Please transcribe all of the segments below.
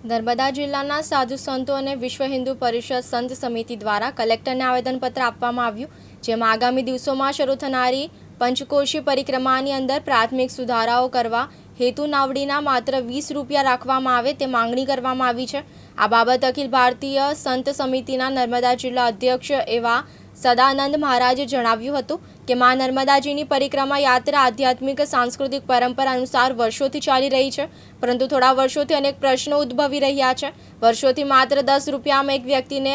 નર્મદા જિલ્લાના સાધુ સંતો અને વિશ્વ હિન્દુ પરિષદ સંત સમિતિ દ્વારા કલેક્ટરને આવેદનપત્ર આપવામાં આવ્યું, જેમાં આગામી દિવસોમાં શરૂ થનારી પંચકોશી પરિક્રમાની અંદર પ્રાથમિક સુધારાઓ કરવા હેતુ નાવડીના માત્ર 20 રૂપિયા રાખવામાં આવે તે માંગણી કરવામાં આવી છે। આ બાબત અખિલ ભારતીય સંત સમિતિના નર્મદા જિલ્લા અધ્યક્ષ એવા સદાનંદ મહારાજે જણાવ્યું હતું કે મા નર્મદાજીની પરિક્રમા યાત્રા આધ્યાત્મિક સાંસ્કૃતિક પરંપરા અનુસાર વર્ષોથી ચાલી રહી છે, પરંતુ થોડા વર્ષોથી અનેક પ્રશ્નો ઉદ્ભવી રહ્યા છે। વર્ષોથી માત્ર 10 રૂપિયામાં એક વ્યક્તિને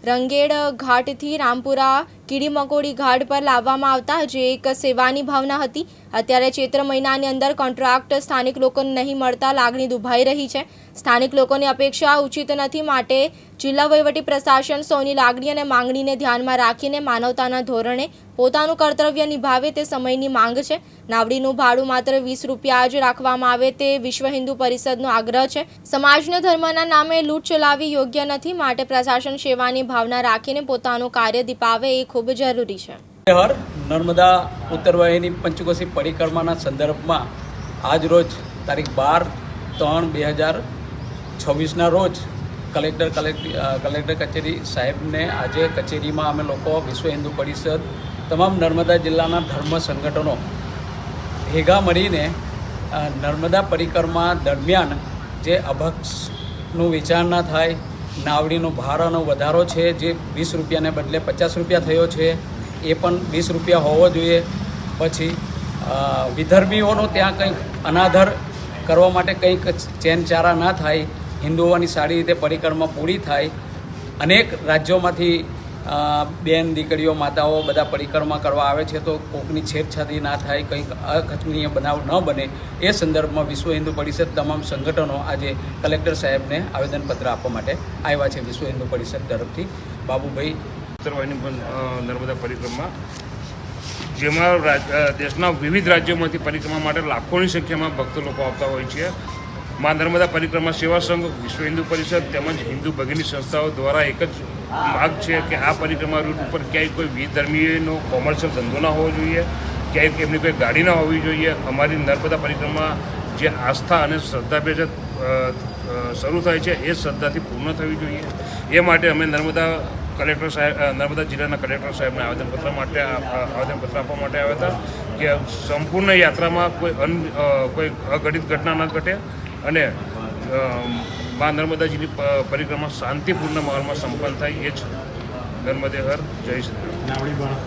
રંગેડ ઘાટથી રામપુરા કીડી મકોડી ઘાટ પર લાવવામાં આવતા, જે એક સેવાની ભાવના હતી। અત્યારે ચૈત્ર મહિનાની અંદર કોન્ટ્રાક્ટ સ્થાનિક લોકોને નહીં મળતા લાગણી દુભાઈ રહી છે। સ્થાનિક લોકોની અપેક્ષા ઉચિત નથી, માટે જિલ્લા વહીવટી પ્રશાસન સૌની લાગણી અને માંગણીને ધ્યાનમાં રાખીને માનવતાના ધોરણે પોતાનું કર્તવ્ય નિભાવે તે સમયની માંગ છે। નાવડીનું ભાડું માત્ર 20 રૂપિયા જ રાખવામાં આવે તે વિશ્વ હિન્દુ પરિષદનો આગ્રહ છે। સમાજને ધર્મના નામે લૂંટ ચલાવવી યોગ્ય નથી, માટે પ્રશાસન સેવાની ભાવના રાખીને પોતાનું કાર્ય દીપાવે એ ખૂબ જરૂરી છે। નર્મદા ઉત્તર વાહિની પંચકોશી પરિક્રમાના સંદર્ભમાં આજ રોજ તારીખ 12/3/2026ના રોજ કલેક્ટર કચેરી સાહેબને આજે કચેરીમાં અમે લોકો વિશ્વ હિન્દુ પરિષદ તમામ નર્મદા જિલ્લાના ધર્મ સંગઠનો ભેગા મળીને નર્મદા પરિક્રમા દરમિયાન જે અભક્ષનું વેચાણ ના થાય, નાવડીનો ભાડાનો વધારો છે જે 20 રૂપિયાને બદલે 50 રૂપિયા થયો છે એ પણ 20 રૂપિયા હોવો જોઈએ। પછી વિધર્મીઓનો ત્યાં કંઈક અનાદર કરવા માટે કંઈક ચેનચારા ના થાય, હિન્દુઓની સારી રીતે પરિક્રમા પૂરી થાય। અનેક રાજ્યોમાંથી બેન દીકરીઓ માતાઓ બધા પરિક્રમા કરવા આવે છે, તો કોકની છેડછાડી ના થાય, કંઈક અકથનીય બનાવ ન બને એ સંદર્ભમાં વિશ્વ હિન્દુ પરિષદ તમામ સંગઠનો આજે કલેક્ટર સાહેબને આવેદનપત્ર આપવા માટે આવ્યા છે। વિશ્વ હિન્દુ પરિષદ તરફથી બાબુભાઈ ઉત્તર વાહિની નર્મદા પરિક્રમા, જેમાં દેશના વિવિધ રાજ્યોમાંથી પરિક્રમા માટે લાખોની સંખ્યામાં ભક્તો લોકો આવતા હોય છે। મા નર્મદા પરિક્રમા સેવા સંઘ, વિશ્વ હિન્દુ પરિષદ તેમજ હિન્દુ ભગીની સંસ્થાઓ દ્વારા એક જ માગ છે કે આ પરિક્રમા રૂટ ઉપર ક્યાંય કોઈ વિધર્મીનો કોમર્શિયલ ધંધો ના હોવો જોઈએ, ક્યાંય એમની કોઈ ગાડી ના હોવી જોઈએ। અમારી નર્મદા પરિક્રમા જે આસ્થા અને શ્રદ્ધાભેર શરૂ થાય છે એ શ્રદ્ધાથી પૂર્ણ થવી જોઈએ। એ માટે અમે નર્મદા જિલ્લાના કલેક્ટર સાહેબને આવેદનપત્ર આપવા માટે આવ્યા હતા કે સંપૂર્ણ યાત્રામાં કોઈ અઘટિત ઘટના ન ઘટે અને મા નર્મદાજીની પરિક્રમા શાંતિપૂર્ણ માહોલમાં સંપન્ન થાય, એ જ નર્મદે હર જય શ્રી રામ।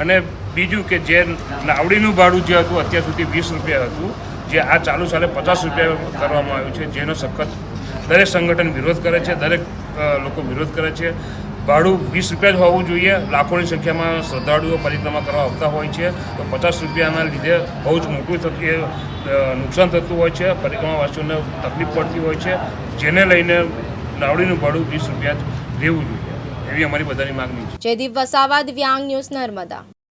અને બીજું કે જે નાવડીનું ભાડું જે હતું અત્યાર સુધી 20 રૂપિયા હતું, જે આ ચાલુ સાલે 50 રૂપિયા કરવામાં આવ્યું છે, જેનો સખત દરેક સંગઠન વિરોધ કરે છે, દરેક લોકો વિરોધ કરે છે। ભાડું 20 રૂપિયા જ હોવું જોઈએ। લાખોની સંખ્યામાં શ્રદ્ધાળુઓ પરિક્રમા કરવા આવતા હોય છે, તો 50 રૂપિયાના લીધે બહુ જ મોટું નુકસાન થતું હોય છે, પરિક્રમાવાસીઓને તકલીફ પડતી હોય છે, જેને લઈને નાવડીનું ભાડું 20 રૂપિયા જ રહેવું જોઈએ, એવી અમારી બધાની માગણી છે। જયદીપ વસાવા, દિવ્યાંગ ન્યૂઝ, નર્મદા।